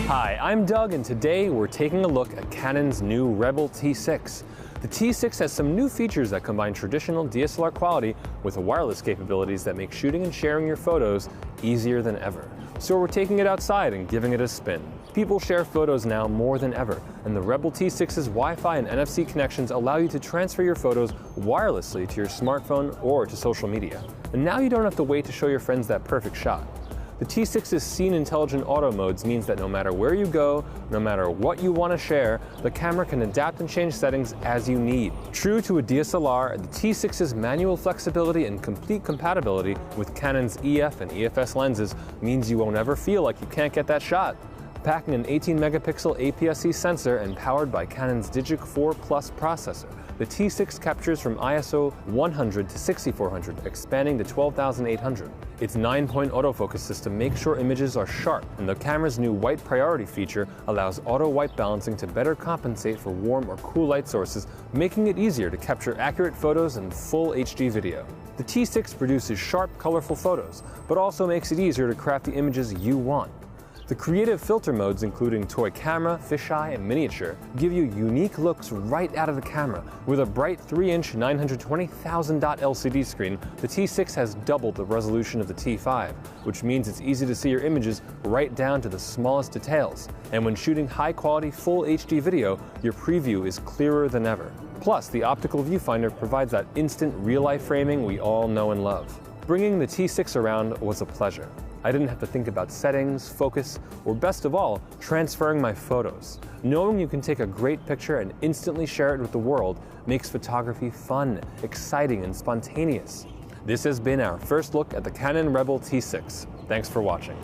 Hi, I'm Doug, and today we're taking a look at Canon's new Rebel T6. The T6 has some new features that combine traditional DSLR quality with wireless capabilities that make shooting and sharing your photos easier than ever. So we're taking it outside and giving it a spin. People share photos now more than ever, and the Rebel T6's Wi-Fi and NFC connections allow you to transfer your photos wirelessly to your smartphone or to social media. And now you don't have to wait to show your friends that perfect shot. The T6's Scene Intelligent Auto modes means that no matter where you go, no matter what you want to share, the camera can adapt and change settings as you need. True to a DSLR, the T6's manual flexibility and complete compatibility with Canon's EF and EFS lenses means you won't ever feel like you can't get that shot. Packing an 18-megapixel APS-C sensor and powered by Canon's Digic 4 Plus processor, the T6 captures from ISO 100 to 6400, expanding to 12,800. Its 9-point autofocus system makes sure images are sharp, and the camera's new white priority feature allows auto white balancing to better compensate for warm or cool light sources, making it easier to capture accurate photos and full HD video. The T6 produces sharp, colorful photos, but also makes it easier to craft the images you want. The creative filter modes, including toy camera, fisheye, and miniature, give you unique looks right out of the camera. With a bright 3-inch 920,000 dot LCD screen, the T6 has doubled the resolution of the T5, which means it's easy to see your images right down to the smallest details. And when shooting high-quality full HD video, your preview is clearer than ever. Plus, the optical viewfinder provides that instant real-life framing we all know and love. Bringing the T6 around was a pleasure. I didn't have to think about settings, focus, or best of all, transferring my photos. Knowing you can take a great picture and instantly share it with the world makes photography fun, exciting, and spontaneous. This has been our first look at the Canon Rebel T6. Thanks for watching.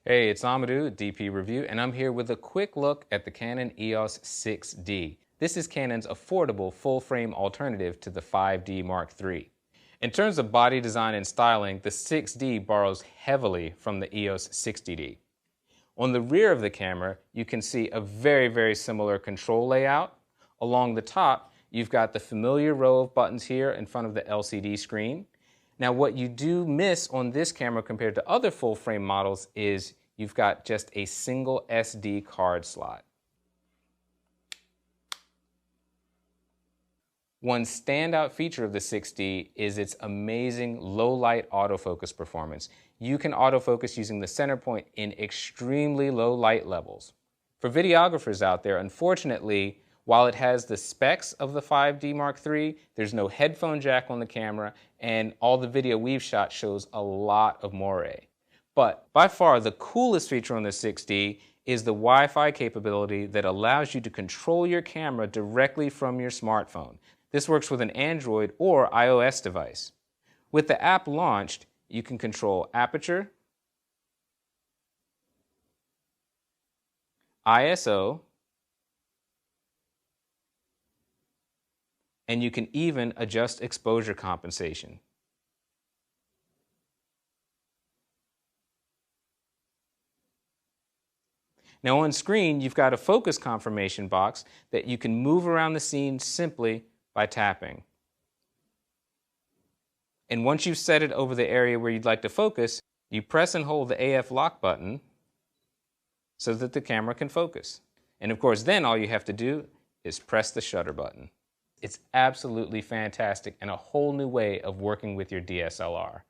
Hey, it's Amadou, DP Review, and I'm here with a quick look at the Canon EOS 6D. This is Canon's affordable full-frame alternative to the 5D Mark III. In terms of body design and styling, the 6D borrows heavily from the EOS 60D. On the rear of the camera, you can see a very similar control layout. Along the top, you've got the familiar row of buttons here in front of the LCD screen. Now, what you do miss on this camera compared to other full-frame models is you've got just a single SD card slot. One standout feature of the 6D is its amazing low-light autofocus performance. You can autofocus using the center point in extremely low light levels. For videographers out there, unfortunately, while it has the specs of the 5D Mark III, there's no headphone jack on the camera, and all the video we've shot shows a lot of moire. But by far the coolest feature on the 6D is the Wi-Fi capability that allows you to control your camera directly from your smartphone. This works with an Android or iOS device. With the app launched, you can control aperture, ISO, and you can even adjust exposure compensation. Now on screen, you've got a focus confirmation box that you can move around the scene simply by tapping. And once you've set it over the area where you'd like to focus, you press and hold the AF lock button so that the camera can focus. And of course, then all you have to do is press the shutter button. It's absolutely fantastic and a whole new way of working with your DSLR.